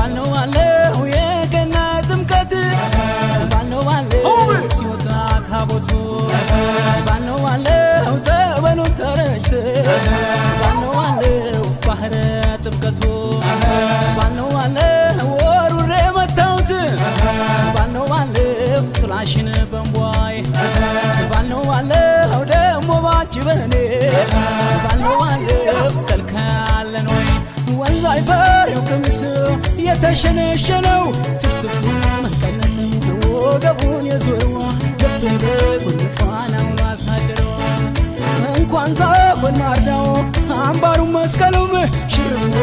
ባልነው ባለው የገና ጥምቀት ባልነው ባለው ሲወጣ ታቦቱ ባልነው ባለው ጸበሉን ተረጭተ ባልነው ባለው ባህረ ጥምቀቱ ባልነው ባለው ወሩሬ መታውት ባልነው ባለው ጥላሽን በንቧይ ባልነው ባለው ደሞ ባንቺ በኔ ባልነው ባለው ከልካለን ወይ ወንዝ አይፈሬው ቅምስ የተሸነሸነው ትፍትፉ መቀነትም ወገቡን የዞረዋ ገበበ ጉንፋናው ማሳደረዋ እንኳን ዛጎና አርዳው አምባሩ መስቀሉም ሽርሞ